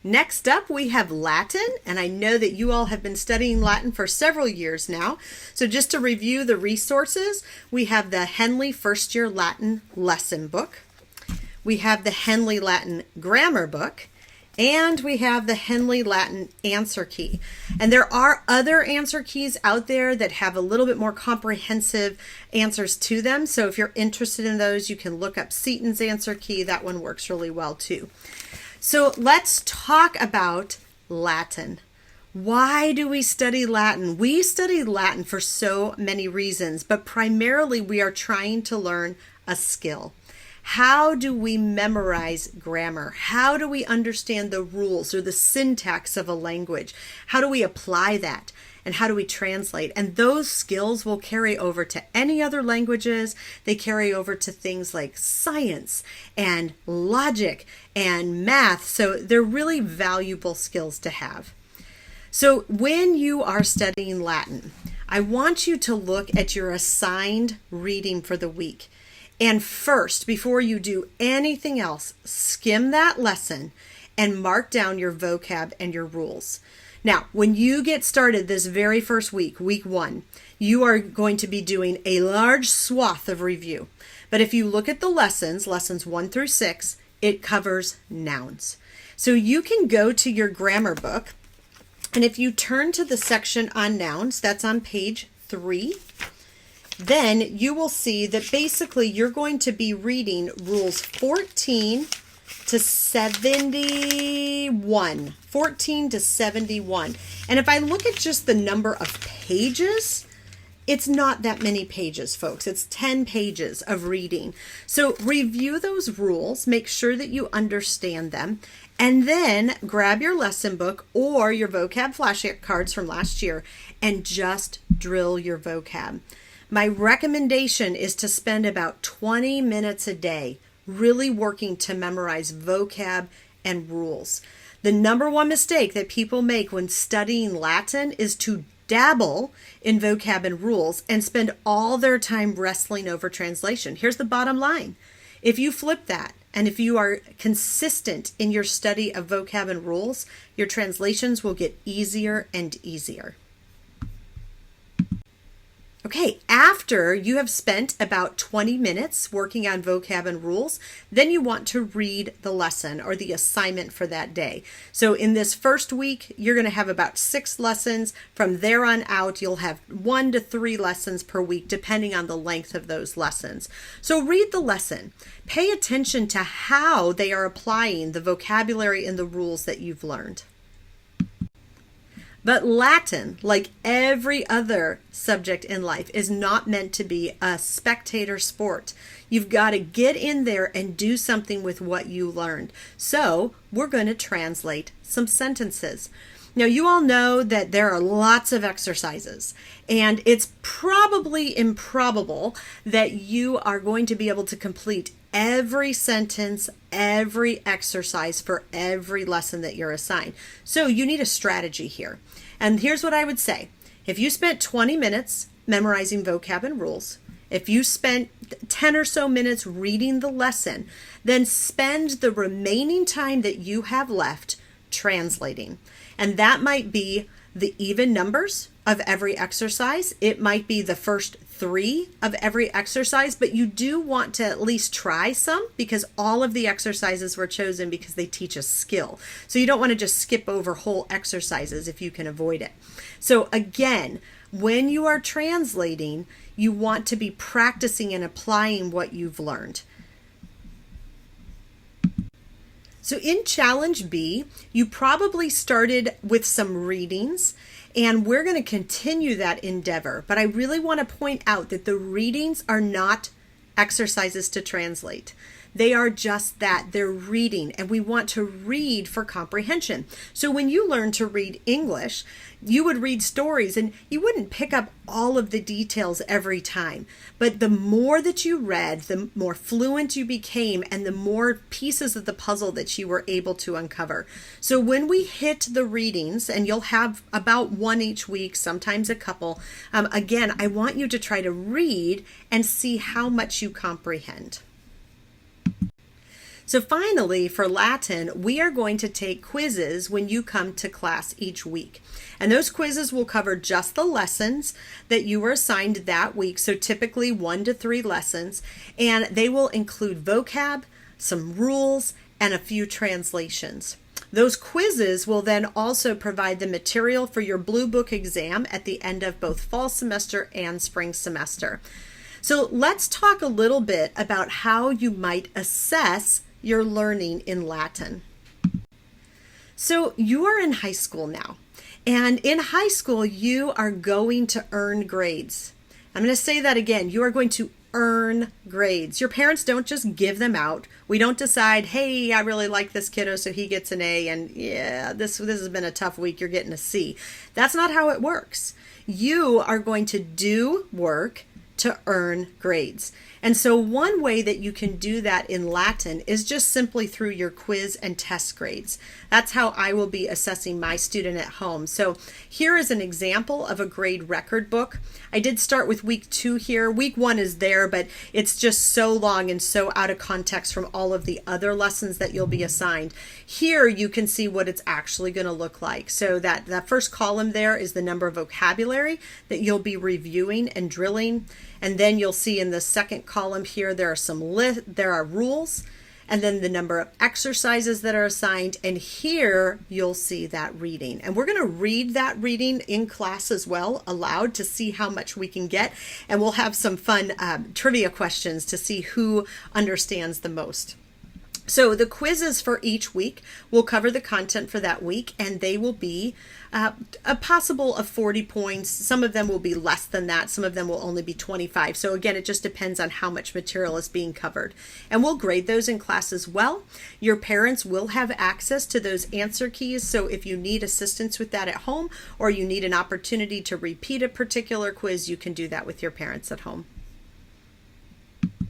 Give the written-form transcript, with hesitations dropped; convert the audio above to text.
Next up, we have Latin, and I know that you all have been studying Latin for several years now. So just to review the resources, we have the Henley First Year Latin Lesson Book. We have the Henley Latin Grammar Book, and we have the Henley Latin Answer Key. And there are other answer keys out there that have a little bit more comprehensive answers to them. So if you're interested in those, you can look up Seaton's Answer Key. That one works really well too. So let's talk about Latin. Why do we study Latin? We study Latin for so many reasons, but primarily we are trying to learn a skill. How do we memorize grammar? How do we understand the rules or the syntax of a language? How do we apply that? And how do we translate? And those skills will carry over to any other languages. They carry over to things like science and logic and math. So they're really valuable skills to have. So when you are studying Latin, I want you to look at your assigned reading for the week. And first, before you do anything else, skim that lesson and mark down your vocab and your rules. Now, when you get started this very first week, week 1, you are going to be doing a large swath of review. But if you look at the lessons 1 through 6, it covers nouns. So you can go to your grammar book, and if you turn to the section on nouns, that's on page 3, then you will see that basically you're going to be reading rules 14 to 71. 14 to 71. And if I look at just the number of pages, it's not that many pages, folks. It's 10 pages of reading. So review those rules, make sure that you understand them, and then grab your lesson book or your vocab flashcards from last year and just drill your vocab. My recommendation is to spend about 20 minutes a day really working to memorize vocab and rules. The number one mistake that people make when studying Latin is to dabble in vocab and rules and spend all their time wrestling over translation. Here's the bottom line. If you flip that, and if you are consistent in your study of vocab and rules, your translations will get easier and easier. Okay, after you have spent about 20 minutes working on vocab and rules, then you want to read the lesson or the assignment for that day. So in this first week, you're going to have about 6 lessons. From there on out, you'll have 1 to 3 lessons per week, depending on the length of those lessons. So read the lesson. Pay attention to how they are applying the vocabulary and the rules that you've learned. But Latin, like every other subject in life, is not meant to be a spectator sport. You've got to get in there and do something with what you learned. So we're going to translate some sentences. Now, you all know that there are lots of exercises, and it's probably improbable that you are going to be able to complete every sentence, every exercise for every lesson that you're assigned. So you need a strategy here. And here's what I would say. If you spent 20 minutes memorizing vocab and rules, if you spent 10 or so minutes reading the lesson, then spend the remaining time that you have left translating. And that might be the even numbers of every exercise. It might be the first 3 of every exercise, but you do want to at least try some because all of the exercises were chosen because they teach a skill. So you don't want to just skip over whole exercises if you can avoid it. So again, when you are translating, you want to be practicing and applying what you've learned. So in Challenge B, you probably started with some readings, and we're going to continue that endeavor. But I really want to point out that the readings are not exercises to translate. They are just that. They're reading, and we want to read for comprehension. So when you learn to read English, you would read stories, and you wouldn't pick up all of the details every time. But the more that you read, the more fluent you became, and the more pieces of the puzzle that you were able to uncover. So when we hit the readings, and you'll have about 1 each week, sometimes a couple, again, I want you to try to read and see how much you comprehend. So finally, for Latin, we are going to take quizzes when you come to class each week. And those quizzes will cover just the lessons that you were assigned that week. So typically 1 to 3 lessons. And they will include vocab, some rules, and a few translations. Those quizzes will then also provide the material for your Blue Book exam at the end of both fall semester and spring semester. So let's talk a little bit about how you might assess your learning in Latin. So you are in high school now, and in high school you are going to earn grades. I'm going to say that again. You are going to earn grades. Your parents don't just give them out. We don't decide, hey, I really like this kiddo, so he gets an A, and yeah, this has been a tough week, you're getting a C. That's not how it works. You are going to do work to earn grades. And so one way that you can do that in Latin is just simply through your quiz and test grades. That's how I will be assessing my student at home. So here is an example of a grade record book. I did start with week 2 here. Week 1 is there, but it's just so long and so out of context from all of the other lessons that you'll be assigned. Here you can see what it's actually going to look like. So that first column there is the number of vocabulary that you'll be reviewing and drilling. And then you'll see in the second column here, there are rules, and then the number of exercises that are assigned. And here you'll see that reading. And we're going to read that reading in class as well, aloud, to see how much we can get. And we'll have some fun trivia questions to see who understands the most. So the quizzes for each week will cover the content for that week, and they will be a possible of 40 points. Some of them will be less than that. Some of them will only be 25. So again, it just depends on how much material is being covered. And we'll grade those in class as well. Your parents will have access to those answer keys. So if you need assistance with that at home, or you need an opportunity to repeat a particular quiz, you can do that with your parents at home.